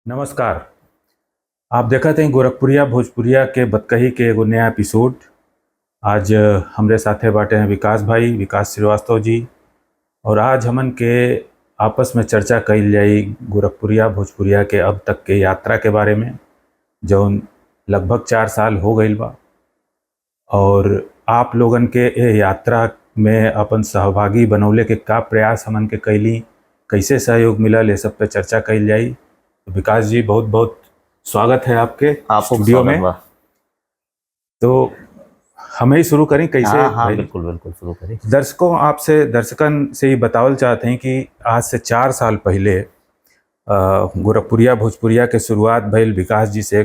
नमस्कार। आप देखत हैं गोरखपुरिया भोजपुरिया के बतकही के एगो नया एपिसोड। आज हमरे साथे बाटे हैं विकास भाई, विकास श्रीवास्तव जी। और आज हमन के आपस में चर्चा कइल जाई गोरखपुरिया भोजपुरिया के अब तक के यात्रा के बारे में, जौन लगभग 4 साल हो गईल बा। और आप लोगन के ए यात्रा में अपन सहभागी बनौले के का प्रयास हमन के कैली, कैसे सहयोग मिलल, ये सब पे चर्चा कइल जाई। तो विकास जी, बहुत बहुत स्वागत है आपके स्टूडियो में। तो हमें ही शुरू करें कैसे? हाँ, बिल्कुल बिल्कुल शुरू करें। दर्शकन से ही बतावल चाहते हैं कि आज से 4 साल पहले गोरखपुरिया भोजपुरिया के शुरुआत भइल विकास जी से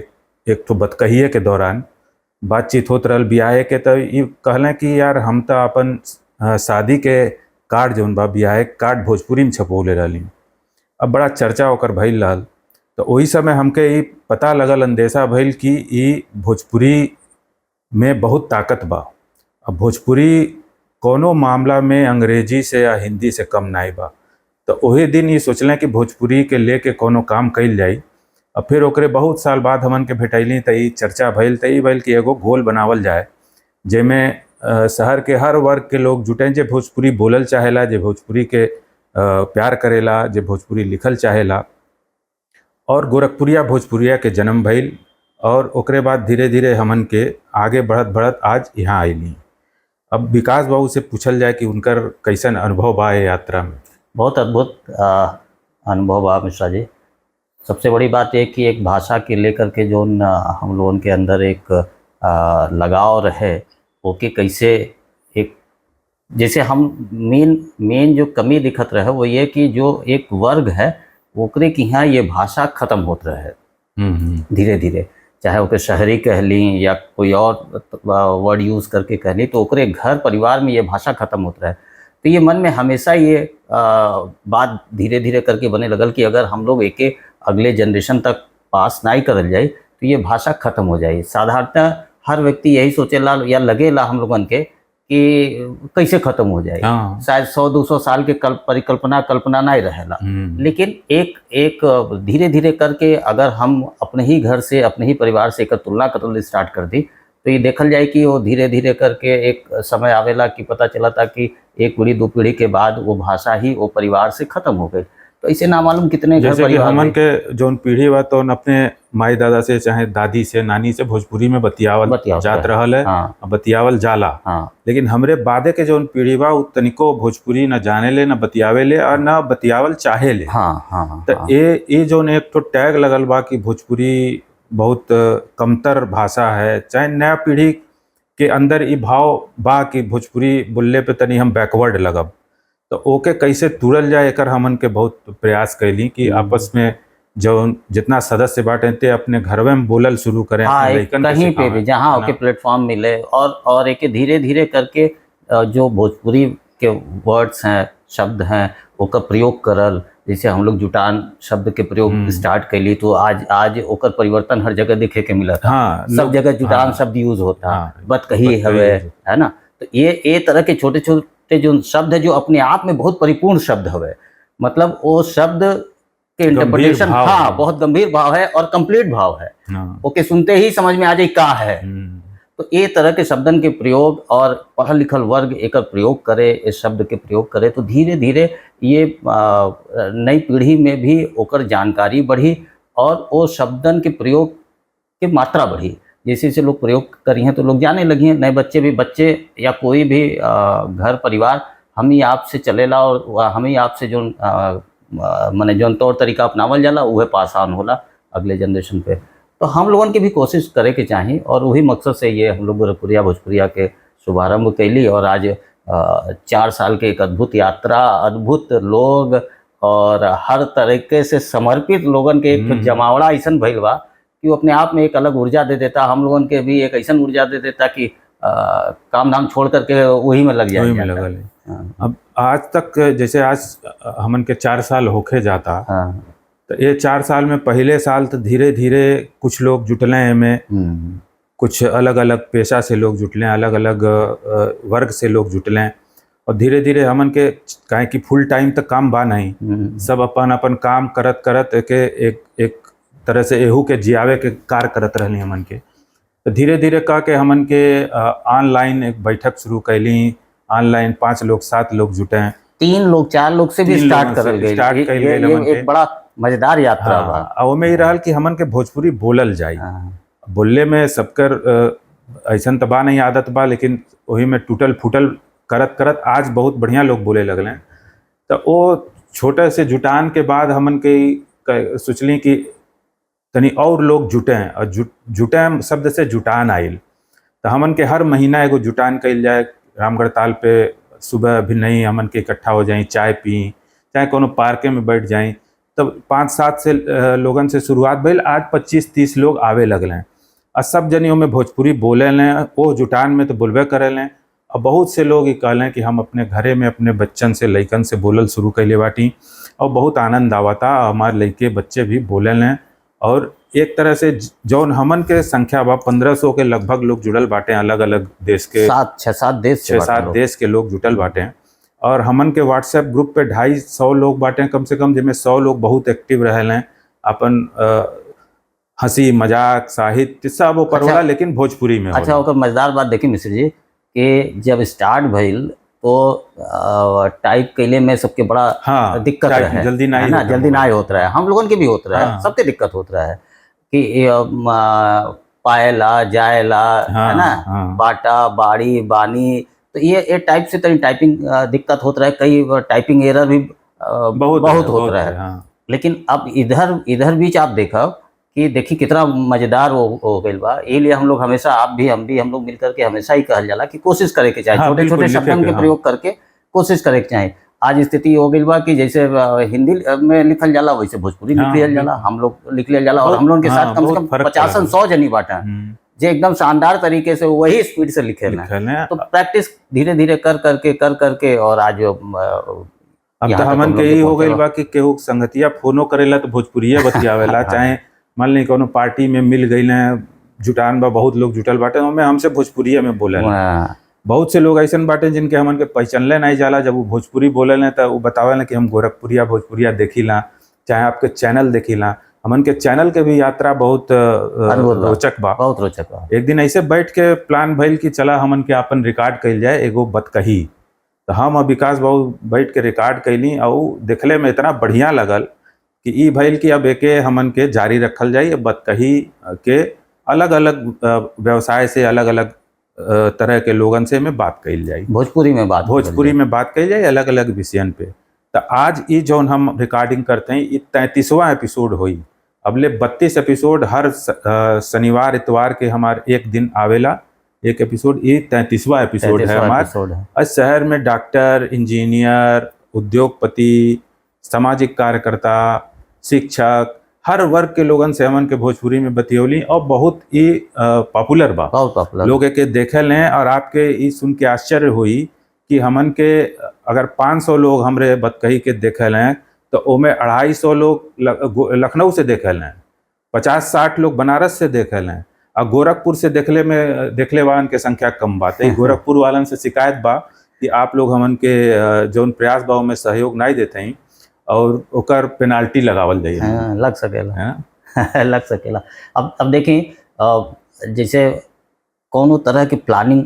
एक तो बतकहिए के दौरान बातचीत होत रहल बियाहे के। तो ये कहलें कि यार हम तो अपन शादी के कार्ड जौन बा, बियाहे कार्ड भोजपुरी में छपौले रहली। अब बड़ा चर्चा ओकर भइल रहल। तो वही समय हमके ये पता लगल, अंदेशा भइल कि ये भोजपुरी में बहुत ताकत बा। अब भोजपुरी कोनो मामला में अंग्रेजी से या हिंदी से कम नाई बा। तो वही दिन ये सोचलें कि भोजपुरी के लेके कोनो काम कइल जाई। अब फिर ओकरे बहुत साल बाद हमन के भेटैली तो ये चर्चा भइल कि एगो गोल बनावल जाए, जेमें शहर के हर वर्ग के लोग जुटें, जे भोजपुरी बोलल चाहेला, जे भोजपुरी के प्यार करेला, जे भोजपुरी लिखल चाहेला। और गोरखपुरिया भोजपुरिया के जन्म भइल। और ओकरे बाद धीरे धीरे हमन के आगे बढ़त बढ़त आज यहाँ आइली। अब विकास बाबू से पूछल जाए कि उनकर कैसन अनुभव बा ये यात्रा में। बहुत अद्भुत अनुभव बा मिश्रा जी। सबसे बड़ी बात ये कि एक भाषा के लेकर के जो हम लोगों के अंदर एक लगाव रहे, ओके कैसे एक जैसे हम मेन जो कमी दिखत रहे वो ये कि जो एक वर्ग है ओकरे की यहाँ ये भाषा खत्म होत रहे धीरे धीरे, चाहे ओके शहरी कह ली या कोई और वर्ड यूज़ करके कह ली, तो ओकरे घर परिवार में ये भाषा खत्म होत रहे। तो ये मन में हमेशा ये बात धीरे धीरे करके बने लगल कि अगर हम लोग एके अगले जनरेशन तक पास नहीं करल जाए तो ये भाषा खत्म हो जाए। साधारणतः हर व्यक्ति यही सोचेला या लगेला हम लोगन के कि कैसे खत्म हो जाए। शायद 100-200 साल के कल्पना नहीं रहेला। लेकिन एक धीरे धीरे करके अगर हम अपने ही घर से, अपने ही परिवार से एक तुलना करल स्टार्ट कर दी तो ये देखल जाए कि वो धीरे धीरे करके एक समय आवेला कि पता चला था कि 1 पीढ़ी 2 पीढ़ी के बाद वो भाषा ही वो परिवार से खत्म हो गई। तो इसे ना मालूम कितने घर परिवार हमन के जौन पीढ़ी बा तो अपने माई दादा से, चाहे दादी से, नानी से भोजपुरी में बतियावल जात रहल है। बतियावल जाला। लेकिन हमरे बादे के जौन पीढ़ी बा उ तनिको भोजपुरी न जाने ले, न बतियावे ले और न बतियावल चाहे ले। तो ये जौन एक तो टैग लगल बा कि भोजपुरी बहुत कमतर भाषा है, चाहे नया पीढ़ी के अंदर ये भाव बा कि भोजपुरी बोलले पे तनी हम बैकवर्ड लगब। तो ओके कैसे तुरल जाए एकर हमन के बहुत प्रयास कैली कि आपस में जो जितना सदस्य बाटे ते अपने घरवे में बोलल शुरू करें। कहीं पे भी जहाँ ओके प्लेटफॉर्म मिले और एक धीरे धीरे करके जो भोजपुरी के वर्ड्स हैं, शब्द हैं, ओकर प्रयोग करल। जैसे हम लोग जुटान शब्द के प्रयोग स्टार्ट कैली तो आज ओकर परिवर्तन हर जगह देखे के मिला। सब जगह जुटान शब्द यूज होता, बतकही हवे, है ना। तो ये तरह के छोटे छोटे जो शब्द है जो अपने आप में बहुत परिपूर्ण शब्द हवे, मतलब वो शब्द के इंटरप्रिटेशन बहुत गंभीर भाव है और कंप्लीट भाव है। ओके सुनते ही समझ में आ जाए का है। तो ये तरह के शब्दन के प्रयोग और पढ़ल लिखल वर्ग एक प्रयोग करे, इस शब्द के प्रयोग करे तो धीरे धीरे ये नई पीढ़ी में भी ओकर जानकारी बढ़ी और वो शब्दन के प्रयोग की मात्रा बढ़ी। जैसे जैसे लोग प्रयोग करी हैं तो लोग जाने लगी हैं। नए बच्चे या कोई भी घर परिवार हम ही आप से चलेला और हम ही आप से जो मने जो तौर तरीका अपनावल जाला वह पास ऑन होला अगले जनरेशन पे। तो हम लोगन के भी कोशिश करे के चाहिए और वही मकसद से ये हम लोग गोरखपुरिया भोजपुरिया के शुभारंभ कैली। और आज 4 साल के एक अद्भुत यात्रा, अद्भुत लोग और हर तरीके से समर्पित लोगन के एक जमावड़ा ऐसा भइल बा कि वो अपने आप में एक अलग ऊर्जा दे देता। हम लोगन के भी एक ऐसा ऊर्जा दे देता कि काम धाम छोड़ करके वही में लग जाए। अब आज तक जैसे आज हमन के 4 साल होके जाता, तो ये 4 साल में पहले साल तो धीरे धीरे कुछ लोग जुटले हैं में, कुछ अलग अलग पेशा से लोग जुटले, अलग अलग वर्ग से लोग जुटले और धीरे धीरे हमन के काहे कि फुल टाइम तक काम बा नहीं, सब अपन अपन काम करत करत एक तरह से एहू के जियावे के कार्य करत रहली हमन के। तो धीरे धीरे कह के हमन के ऑनलाइन एक बैठक शुरू कैली, ऑनलाइन 5 लोग 7 लोग जुटे, 3 लोग 4 लोग से भी 3 स्टार्ट लोगन से करल गई। स्टार्ट कैल ये गइल हमन के। एक बड़ा मजेदार यात्रा बा। हाँ, और में ही रहल कि हमन के भोजपुरी बोलल जाई। हाँ, बोलले में सबकर ऐसन तबा नहीं आदत बा, लेकिन वही में टूटल फूटल करत करत आज बहुत बढ़िया लोग बोले लगले। तो वो छोटे से जुटान के बाद हमन के सोचली कि तनी और लोग जुटे हैं, और जुटे शब्द से जुटान आइल। तो हमन के हर महीना एगो जुटान कइल जाए, रामगढ़ ताल पे सुबह भी नहीं हमन के इकट्ठा हो जाए, चाय पी, चाहे कोनो पार्के में बैठ जाए। तब 5-7 से लोगन से शुरुआत भइल, आज 25-30 लोग आवे लगले। और सब जनियों में भोजपुरी बोले लें, वो जुटान में तो बोलबे करे लें। और बहुत से लोग ये कहलें कि हम अपने घरे में अपने बच्चन से लइकन से बोलल शुरू कैले बाटी, और बहुत आनंद आवता। हमारे लइके बच्चे भी बोले लें, और एक तरह से जौन हमन के संख्या बा 1500 के लगभग लोग जुड़ल बाटे, अलग अलग देश के 6-7 देश से 6-7 देश के लोग जुटल बाटे। और हमन के व्हाट्सएप ग्रुप पे 250 लोग बाटे कम से कम, जिनमें 100 लोग बहुत एक्टिव रहल हैं, अपन हंसी मजाक साहित्य सब ऊपर होला, लेकिन भोजपुरी में अच्छा, ओकर मजेदार बात देखी मिश्र जी कि जब स्टार्ट भइल तो टाइप कैले में सबके बड़ा हाँ, दिक्कत रहे, जल्दी है नहीं ना, होता जल्दी नहीं होत रहा है, हम लोगन के भी होत रहा है, हाँ। सबके दिक्कत होत रहा है कि पाएला जाएला, हाँ, है ना, हाँ। बाटा बाड़ी बानी, तो ये टाइप से तनी टाइपिंग दिक्कत होत रहा है, कई टाइपिंग एरर भी बहुत होत रहा है। हाँ। लेकिन अब इधर बीच आप देखो कि देखी कितना मजेदार हो गइल बा। ये लिए हम लोग हमेशा, आप भी हम भी, हम लोग मिलकर के हमेशा ही कहल जाला कि कोशिश करे के चाहे, हाँ, छोटे बिल्कुल छोटे लिखे शब्दन के, के हाँ। प्रयोग करके कोशिश करे के चाहे। आज स्थिति हो गइल बा कि जैसे हिंदी में लिखल जाला वैसे भोजपुरी लिख हाँ, लिया जाला, हम लोग लिख लिया जाला, और हम लोग के हाँ, साथ कम से बहुत कम फर्क 50-100 जनी बाटा जे एकदम शानदार तरीके से वही स्पीड से लिखे ना। तो प्रैक्टिस धीरे धीरे कर करके और आज अब तो हमन के यही हो गइल बा कि केहू संगतिया फोनो करेला तो भोजपुरिये बतियावेला, चाहे मान ली कोनो पार्टी में मिल गइल हैं, जुटान बा बहुत लोग जुटल बाटे, ओमे हमसे भोजपुरिये में बोलेला। बहुत से लोग ऐसन बाटे जिनके हमन के पहचानले नहीं जाला, जब वो भोजपुरी बोलेला तो वो बतावेला कि हम गोरखपुरिया भोजपुरिया देखिला, चाहे आपके चैनल देखिला। हमन के चैनल के भी यात्रा बहुत रोचक बा, बहुत रोचक बा। एक दिन ऐसे बैठ के प्लान भइल कि चला हमन के अपन रिकॉर्ड कइल जाए एगो बतकही। तो हम और विकास बाबू बैठ के रिकॉर्ड कैली, और देखले में इतना बढ़िया लगल कि ई भइल कि अब एके हमन के जारी रखल जाई। बतकही के अलग अलग व्यवसाय से, अलग अलग तरह के लोगन से में बात कइल जाई, भोजपुरी में बात कइल जाई अलग अलग विषयन पे। तो आज ई जौन हम रिकॉर्डिंग करते हैं, ये 33वां एपिसोड हुई। अबले 32 एपिसोड हर शनिवार इतवार के हमार एक दिन आवेला एक एपिसोड, ये 33वां एपिसोड है हमारा। और शहर में डॉक्टर, इंजीनियर, उद्योगपति, सामाजिक कार्यकर्ता, शिक्षक, हर वर्ग के लोगन से हमन के भोजपुरी में बतियौली, और बहुत ही पॉपुलर बा, बहुत पॉपुलर लोग के देखे लें। और आपके ई सुन के आश्चर्य हुई कि हमन के अगर 500 लोग हमरे बतकही के देखे लें, तो ओमे 250 लोग लखनऊ से देखे लें, 50-60 लोग बनारस से देखे लें, और गोरखपुर से देखले वालन के संख्या कम बात है। गोरखपुर वालन से शिकायत बा कि आप लोग हमन के जौन प्रयास बा में सहयोग नहीं देते हैं, और ओकर पेनाल्टी लगावल जाइए। हाँ, लग सकेला लग सकेला। अब देखें, जैसे कोनो तरह की प्लानिंग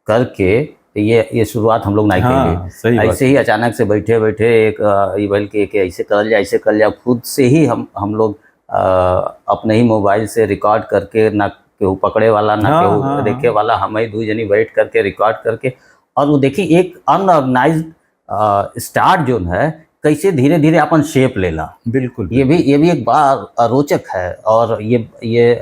करके ये शुरुआत हम लोग नहीं करेंगे, ऐसे ही अचानक से बैठे एक इवेल के ऐसे कर जाए, खुद से ही हम लोग अपने ही मोबाइल से रिकॉर्ड करके, ना केहू पकड़े वाला ना केहू देखे वाला, हम ही 2 जनी बैठ करके रिकॉर्ड करके, और वो देखिए एक अनऑर्गेनाइज्ड स्टार्ट जो है कैसे धीरे धीरे अपन शेप लेला। बिल्कुल, ये भी एक बड़ा रोचक है, और ये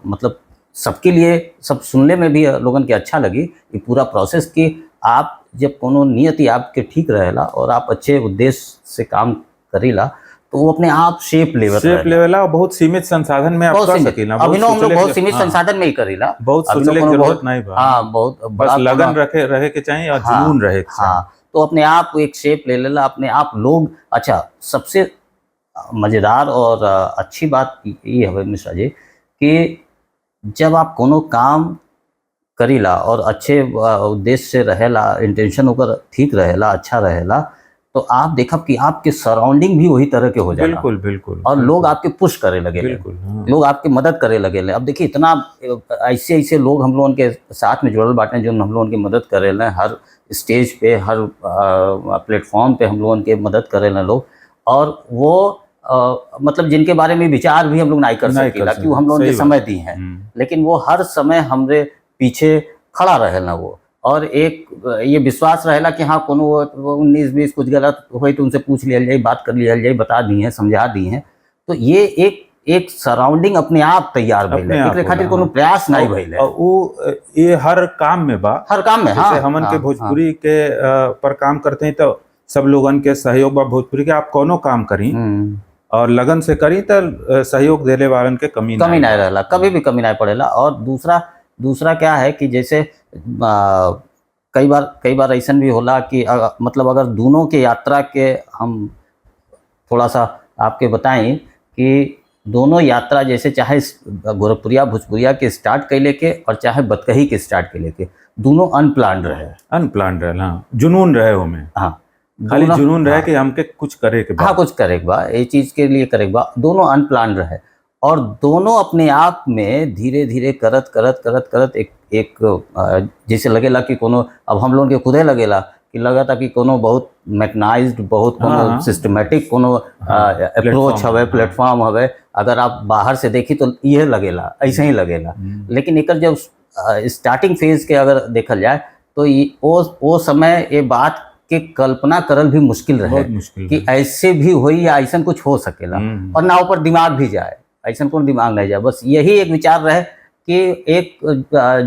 मतलब सबके लिए, सब सुनने में भी लोगन के अच्छा लगी ये पूरा प्रोसेस कि आप जब कोनो नियति आपके ठीक रहेला और आप अच्छे उद्देश्य से काम करीला, तो वो अपने आप शेप लेवला, बहुत सीमित संसाधन में आप कर सकीला। अभिनव हम लोग बहुत सीमित संसाधन में ही करीला, बहुत सोचने की जरूरत नहीं बा। हाँ, बहुत बस लगन रहे के चाहिए और जुनून रहे के चाहिए। हाँ, तो अपने आप एक शेप ले लेला, अपने आप लोग। अच्छा, सबसे मजेदार और अच्छी बात ये है मिश्रा जी कि जब आप कोनो काम करीला और अच्छे उद्देश्य से रहेला, इंटेंशन ओकर ठीक रहेला, अच्छा रहेला, तो आप देखब कि आपके सराउंडिंग भी वही तरह के हो जाए, बिल्कुल बिल्कुल, और लोग आपके पुश करे लगे, बिल्कुल, हाँ। लोग आपकी मदद करे लगे। अब देखिए इतना ऐसे ऐसे लोग हम लोगों के साथ में जुड़ल बाटे जो हम लोगों की मदद करे, हर स्टेज पे, हर प्लेटफॉर्म पे हम लोगों की मदद करे लोग, और वो मतलब जिनके बारे में विचार भी हम लोग नहीं कर सकेला कि वो हम लोगों के समय दी हैं, लेकिन वो हर समय हमरे पीछे खड़ा रहे ना वो, और एक ये विश्वास रहेला कि हाँ कोनो 19-20 कुछ गलत हो तो उनसे पूछ लिया जाए, बात कर लिया जाए, बता दी है, समझा दी हैं। तो ये एक सराउंडिंग अपने आप तैयार भइल है, एकरे खातिर कोनो प्रयास नहीं भइल है। वो ये हर काम में बा, हर काम में, जैसे हमन के भोजपुरी के पर काम करते हैं तो सब लोगन के सहयोग बा भोजपुरी के, आप कोनो काम करी और लगन से करी तो सहयोग देने वालन के कमी नहीं रहेला, कभी भी कमी नहीं पड़ेला। और दूसरा क्या है कि जैसे कई बार ऐसा भी होला कि मतलब अगर दोनों के यात्रा के हम थोड़ा सा आपके बताएं कि दोनों यात्रा जैसे चाहे गोरखपुरिया भोजपुरिया के स्टार्ट कैले के और चाहे बतकही के स्टार्ट कैले के, दोनों अनप्लान्ड रहे, हाँ, जुनून रहे हो में, हाँ, खाली जुनून रहे कि हमके कुछ करे के बा, हाँ, कुछ करे के बा, ये चीज़ के लिए करे के बा, दोनों अनप्लान्ड रहे, और दोनों अपने आप में धीरे धीरे करत एक जैसे लगेला कि कोनो, अब हम लोगों के खुदे लगेला कि लगा था कि कोनो बहुत मैकेनाइज्ड, बहुत कोनो सिस्टमेटिक कोनो अप्रोच हवे, प्लेटफॉर्म हवे। अगर आप बाहर से देखी तो ये लगेला, ऐसे ही लगेला, लेकिन एक जब स्टार्टिंग फेज के अगर देखल जाए तो वो समय ये बात के कल्पना करल भी मुश्किल रहे कि ऐसे भी होई या ऐसा कुछ हो सकेला, और ना ऊपर दिमाग भी जाए, ऐसा कोई दिमाग नहीं जाए। बस यही एक विचार रहे कि एक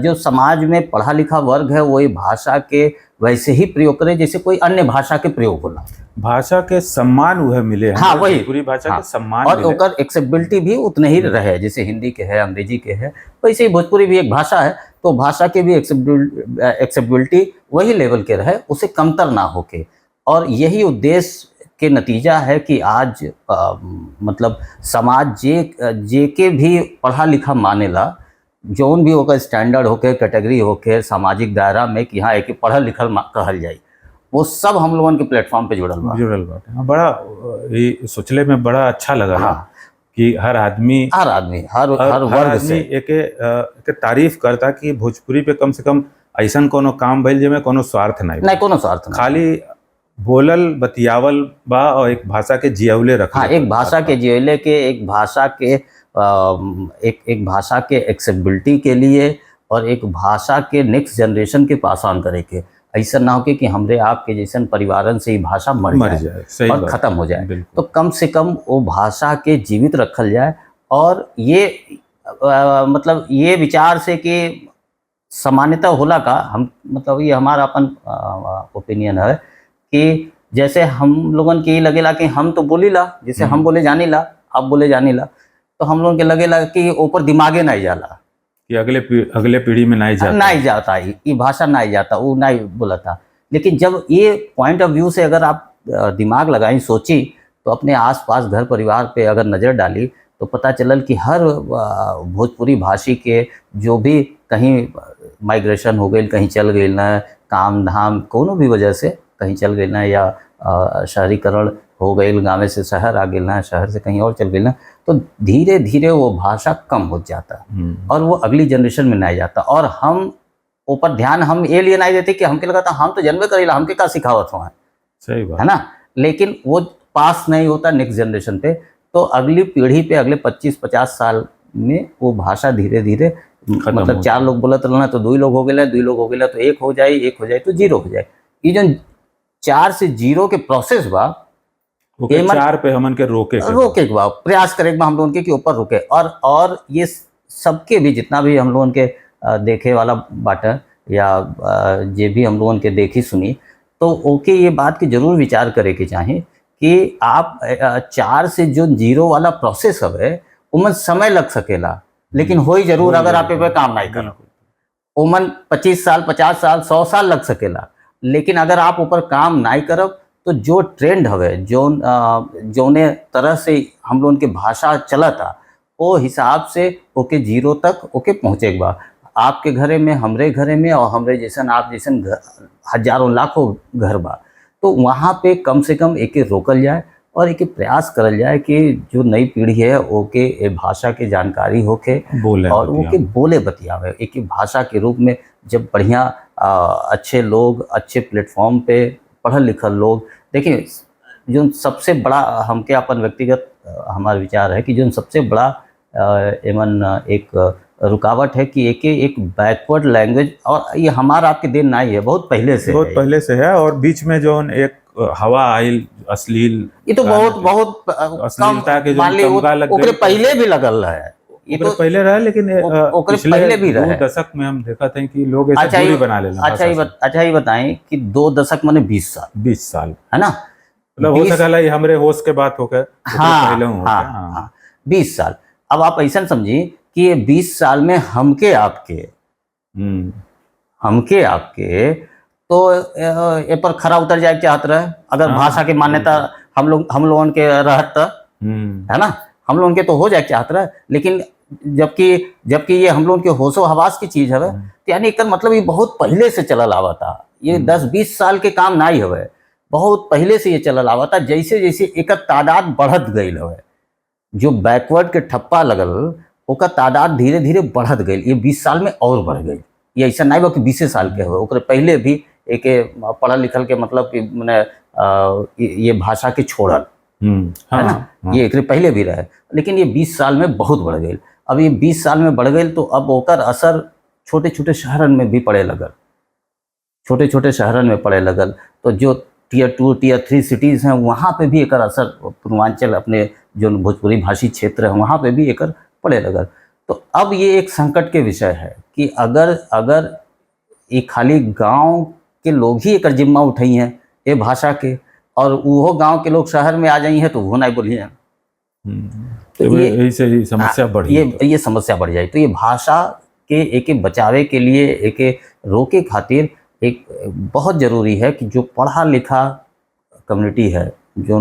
जो समाज में पढ़ा लिखा वर्ग है वही भाषा के वैसे ही प्रयोग करे जैसे कोई अन्य भाषा के प्रयोग होला, भाषा के सम्मान वह मिले, हाँ, वही पूरी भाषा के सम्मान, और ओकर एक्सेप्टेबिलिटी भी उतने ही रहे जैसे हिंदी के है, अंग्रेजी के है, वैसे ही भोजपुरी भी एक भाषा है, तो भाषा के भी एक्सेप्टेबिलिटी वही लेवल के रहे, उसे कमतर ना होके। और यही उद्देश्य के नतीजा है कि आज मतलब समाज जे के भी पढ़ा लिखा मानेला, जौन भी होकर स्टैंडर्ड होके, कैटेगरी होके, सामाजिक दायरा में कि हाँ एक पढ़ल लिखल कहल जाए, वो सब हम लोगन के प्लेटफॉर्म पे जुड़ल बा। हाँ, बड़ा ये सोचले में बड़ा अच्छा लगा, हाँ, कि हर आदमी हर वर्ग से एक तारीफ करता कि भोजपुरी पे कम से कम ऐसा कोनो काम भइल जेमे कोनो स्वार्थ नहीं, कोनो स्वार्थ नहीं, खाली बोलल बतियावल बा और एक भाषा के जियवले रखा, हाँ, एक भाषा के जियवले के, एक भाषा के एक भाषा के एक्सेप्टेबिलिटी के लिए, और एक भाषा के नेक्स्ट जनरेशन के पास ऑन करे के, ऐसा ना हो कि हमरे आपके जैसन परिवारन से ही भाषा मर जाए और ख़त्म हो जाए। तो कम से कम वो भाषा के जीवित रखल जाए, और ये मतलब ये विचार से कि सामान्यता होला का हम, मतलब ये हमारा अपन ओपिनियन है कि जैसे हम लोगन के ये लगेला कि हम तो बोलीला, जैसे हम बोले जानीला, आप बोले जानीला, तो हम लोगों के लगेला कि ऊपर दिमागे नहीं जाला, कि अगले पीढ़ी में नहीं जाता ये भाषा नहीं जाता, वो नहीं बोला था। लेकिन जब ये पॉइंट ऑफ व्यू से अगर आप दिमाग लगाई, सोची, तो अपने आसपास घर परिवार पे अगर नज़र डाली तो पता चलल कि हर भोजपुरी भाषी के जो भी कहीं माइग्रेशन हो गई, कहीं चल गई ना, काम धाम कोनो भी वजह से कहीं चल गई ना, या शहरीकरण हो गई, गाँव से शहर आ गई ना, शहर से कहीं और चल गई ना, तो धीरे धीरे वो भाषा कम हो जाता और वो अगली जनरेशन में नहीं जाता। और हम ऊपर ध्यान हम ये लिए नहीं देते कि हमके लगा था हम तो जन्मे करेला, हमके का सिखावत हुआ, सही बात है ना, लेकिन वो पास नहीं होता नेक्स्ट जनरेशन पे। तो अगली पीढ़ी पे अगले 25-50 साल में वो भाषा धीरे धीरे, मतलब 4 लोग बोलत रहना तो 2 लोग हो गए, 2 लोग हो गए तो 1 हो जाए, 1 हो जाए तो 0 हो जाए। ये जो 4 से 0 के प्रोसेस बा, 4 पे हमन के रोके बा, प्रयास करे हम लोगों के ऊपर रुके। और ये सबके भी जितना भी हम लोगों के देखे वाला बाटा या जे भी हम लोगों के देखी सुनी, तो ओके ये बात की जरूर विचार करे के चाहे कि आप 4 से जो 0 वाला प्रोसेस है उमन समय लग सकेला, लेकिन हो ही जरूर अगर आप पे काम नहीं करो। उमन 25 साल, 50 साल, 100 साल लग सकेला, लेकिन अगर आप ऊपर काम नहीं करब तो जो ट्रेंड हवे, जोने तरह से हम लोगों की भाषा चलता, वो हिसाब से ओके 0 तक ओके पहुँचे के बा। आपके घरे में, हमरे घरे में, और हमरे जैसन आप जैसन हजारों लाखों घर बा, तो वहाँ पे कम से कम एके रोकल जाए और एके प्रयास करल जाए कि जो नई पीढ़ी है ओके ए भाषा के जानकारी होके बोले और वो के बतियावे। बोले बतियावे एक भाषा के रूप में। जब बढ़िया अच्छे लोग अच्छे प्लेटफॉर्म पे पढ़ल लिखल लोग देखिए, जो सबसे बड़ा हमके अपन व्यक्तिगत हमारा विचार है कि जो सबसे बड़ा एमन एक रुकावट है कि एक बैकवर्ड लैंग्वेज, और ये हमारा आपके दिन नहीं है, बहुत पहले से बहुत है। पहले से है, और बीच में जो एक हवा आयल अश्लील ये तो गाना बहुत के, बहुत अश्लीलता के जो मान ली तमगा लग ओकरे गई। पहले भी लगल है। ये ओकरे तो पहले रहा, लेकिन ओकरे पिछले पहले भी 2 रहे। दशक में हम देखा था कि लोग ऐसे अच्छा दूरी बना लेना भाषा से। अच्छा ये बताएं कि 2 दशक माने 20 साल, 20 साल है ना? मतलब हो 20 सकला ये हमरे होश के बात हो गए, हाँ पहले हो हाँ गया। हाँ। हाँ 20 साल। अब आप ऐसा समझिए कि ये 20 साल में हमके हम्म। आपके तो ए पर खरा उतर जाए चाहत रहे अगर हाँ, भाषा की मान्यता हम लोगों के रहत त, है ना? हम लोगों के तो हो जाए चाहत रहे, लेकिन जबकि ये हम लोगों के होशो हवास की चीज हवे, तो यानी एक मतलब ये बहुत पहले से चलल आवता। ये 10-20 साल के काम नहीं हवे, बहुत पहले से ये चलल आवता। जैसे जैसे एक तादाद बढ़त गई हवे, जो बैकवर्ड के ठप्पा लगल ओकर तादाद धीरे धीरे बढ़त गई। ये 20 साल में और बढ़ गई। ये ऐसा नहीं बा कि 20 साल के हुए, ओकरे पहले भी एक पढ़ल लिखल के मतलब कि मैंने ये भाषा के छोड़ल, हाँ, है ना? हाँ। ये एकरे पहले भी रहे, लेकिन ये 20 साल में बहुत बढ़ गई। अब ये 20 साल में बढ़ गई तो अब ओकर असर छोटे छोटे शहरन में भी पड़े लगल, छोटे छोटे शहरन में पड़े लगल। तो जो टियर 2 टियर 3 सिटीज़ हैं वहाँ पे भी एकर असर, पूर्वांचल अपने जो भोजपुरी भाषी क्षेत्र है वहाँ पे भी एकर पड़े लगल। तो अब ये एक संकट के विषय है कि अगर ये खाली गांव के लोग ही एकर जिम्मा उठाई हैं ये भाषा के, और वो गांव के लोग शहर में आ जाई हैं तो वो नहीं बोलिए। तो यही से ही समस्या बढ़ी। ये समस्या बढ़ जाए। तो ये भाषा के एक बचावे के लिए, एक रोके खातिर एक बहुत ज़रूरी है कि जो पढ़ा लिखा कम्युनिटी है, जो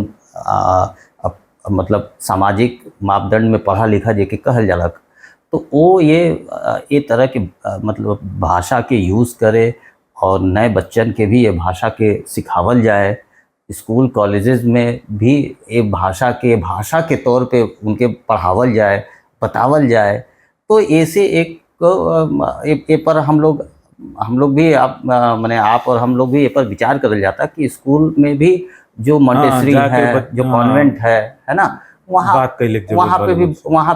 मतलब सामाजिक मापदंड में पढ़ा लिखा जेके कहल जाला, तो वो ये तरह के मतलब भाषा के यूज़ करे और नए बच्चन के भी ये भाषा के सिखावल जाए। स्कूल कॉलेजेस में भी ये भाषा के तौर पे उनके पढ़ावल जाए, बतावल जाए। तो ऐसे एक पर हम लोग भी माने आप और हम लोग भी ये पर विचार करल जाता कि स्कूल में भी जो मॉन्टेसरी है, जो कॉन्वेंट है ना, वहाँ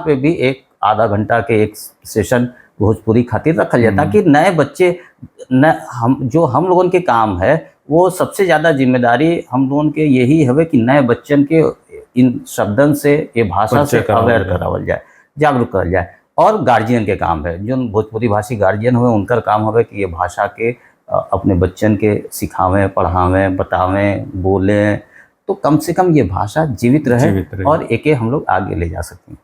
पे भी एक आधा घंटा के एक सेशन भोजपुरी खातिर रखल जाता कि नए बच्चे हम लोगों के काम है, वो सबसे ज़्यादा जिम्मेदारी हम लोगों के यही है कि नए बच्चन के इन शब्दन से, ये भाषा से अवेयर करावल जाए, जागरूक करल जाए। और गार्जियन के काम है, जो भोजपुरी भाषी गार्जियन हुए उनका काम है कि ये भाषा के अपने बच्चन के सिखावें, पढ़ावें, बतावें, बोलें, तो कम से कम ये भाषा जीवित रहे और एके हम लोग आगे ले जा सकें।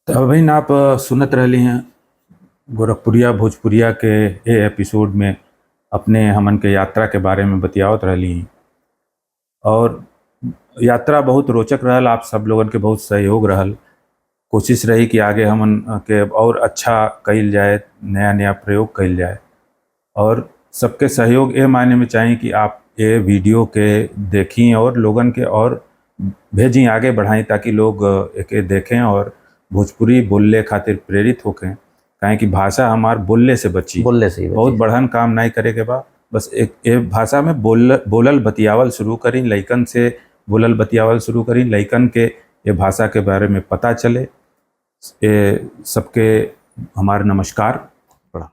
तो भाई आप सुनत रही हैं गोरखपुरिया भोजपुरिया के ये एपिसोड में अपने हमन के यात्रा के बारे में बतियावत रही, और यात्रा बहुत रोचक रहल। आप सब लोगन के बहुत सहयोग रहल। कोशिश रही कि आगे हमन के और अच्छा कइल जाए, नया नया प्रयोग कइल जाए, और सबके सहयोग ये मायने में चाहिए कि आप ये वीडियो के देखी और लोगन के और भेजी, आगे बढ़ाएं, ताकि लोग एके देखें और भोजपुरी बोलने खातिर प्रेरित होकें। काहे कि भाषा हमार बोलने से बची, बहुत बढ़न काम नहीं करे के बाद बस एक भाषा में बोलल बतियावल शुरू करी, लइकन से बोलल बतियावल शुरू करी, लइकन के ये भाषा के बारे में पता चले। ये सबके हमार नमस्कार। प्रणाम।